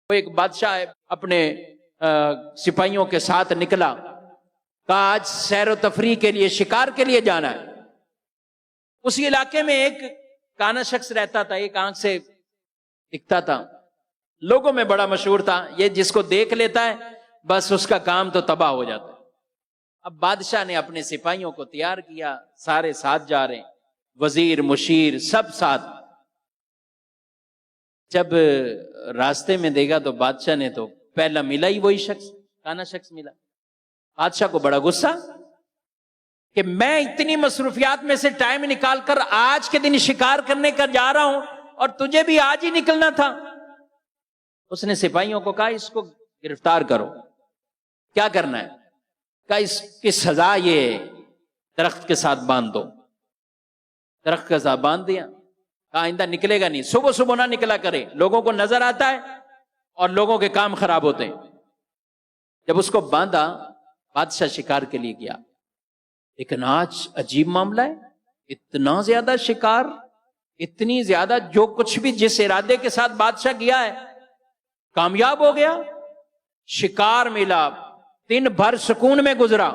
وہ ایک بادشاہ اپنے سپاہیوں کے ساتھ نکلا، کہا آج سیر و تفریح کے لیے، شکار کے لیے جانا ہے۔ اسی علاقے میں ایک کانا شخص رہتا تھا، ایک آنکھ سے دکھتا تھا، لوگوں میں بڑا مشہور تھا، یہ جس کو دیکھ لیتا ہے بس اس کا کام تو تباہ ہو جاتا ہے۔ اب بادشاہ نے اپنے سپاہیوں کو تیار کیا، سارے ساتھ جا رہے ہیں، وزیر مشیر سب ساتھ۔ جب راستے میں دیکھا تو بادشاہ نے تو پہلا ملا ہی وہی شخص، کانا شخص ملا۔ بادشاہ کو بڑا غصہ کہ میں اتنی مصروفیات میں سے ٹائم نکال کر آج کے دن شکار کرنے کا جا رہا ہوں اور تجھے بھی آج ہی نکلنا تھا۔ اس نے سپاہیوں کو کہا اس کو گرفتار کرو۔ کیا کرنا ہے؟ کہا اس کی سزا یہ درخت کے ساتھ باندھ دو۔ درخت کے ساتھ باندھ دیا، کہا آئندہ نکلے گا نہیں، صبح صبح نہ نکلا کرے، لوگوں کو نظر آتا ہے اور لوگوں کے کام خراب ہوتے ہیں۔ جب اس کو باندھا، بادشاہ شکار کے لیے گیا، لیکن آج عجیب معاملہ ہے، اتنا زیادہ شکار، اتنی زیادہ جو کچھ بھی جس ارادے کے ساتھ بادشاہ گیا ہے کامیاب ہو گیا، شکار ملا، دن بھر سکون میں گزرا،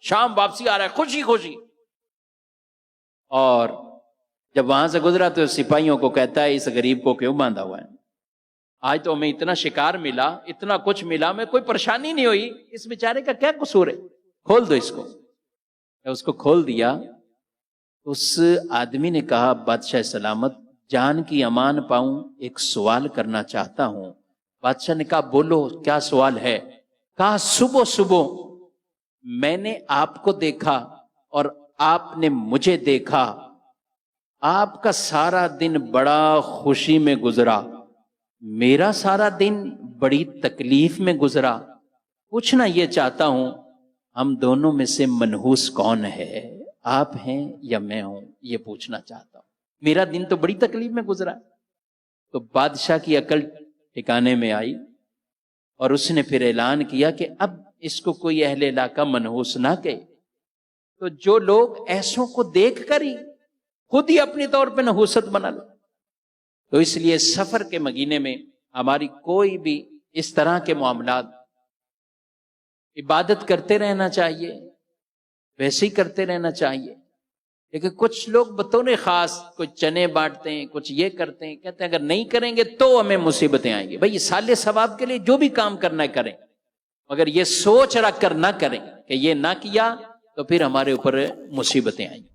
شام واپسی آ رہا ہے خوشی خوشی۔ اور جب وہاں سے گزرا تو سپاہیوں کو کہتا ہے اس غریب کو کیوں باندھا ہوا ہے؟ آج تو ہمیں اتنا شکار ملا، اتنا کچھ ملا، میں کوئی پریشانی نہیں ہوئی، اس بیچارے کا کیا قصور ہے؟ کھول دو اس کو۔ جب اس کو کھول دیا، اس آدمی نے کہا بادشاہ سلامت، جان کی امان پاؤں، ایک سوال کرنا چاہتا ہوں۔ بادشاہ نے کہا بولو کیا سوال ہے؟ کہا صبح صبح میں نے آپ کو دیکھا اور آپ نے مجھے دیکھا، آپ کا سارا دن بڑا خوشی میں گزرا، میرا سارا دن بڑی تکلیف میں گزرا۔ پوچھنا یہ چاہتا ہوں ہم دونوں میں سے منحوس کون ہے، آپ ہیں یا میں ہوں؟ یہ پوچھنا چاہتا ہوں، میرا دن تو بڑی تکلیف میں گزرا۔ تو بادشاہ کی عقل ٹھکانے میں آئی اور اس نے پھر اعلان کیا کہ اب اس کو کوئی اہل علاقہ منحوس نہ کہے۔ تو جو لوگ ایسوں کو دیکھ کر ہی خود ہی اپنی طور پہ نحوست بنا لے، تو اس لیے سفر کے مہینے میں ہماری کوئی بھی اس طرح کے معاملات، عبادت کرتے رہنا چاہیے، ویسے ہی کرتے رہنا چاہیے، لیکن کچھ لوگ بطور خاص کچھ چنے بانٹتے ہیں، کچھ یہ کرتے ہیں، کہتے ہیں اگر نہیں کریں گے تو ہمیں مصیبتیں آئیں گی۔ بھائی سال ثواب کے لیے جو بھی کام کرنا ہے کریں، مگر یہ سوچ رکھ کر نہ کریں کہ یہ نہ کیا تو پھر ہمارے اوپر مصیبتیں آئیں گی۔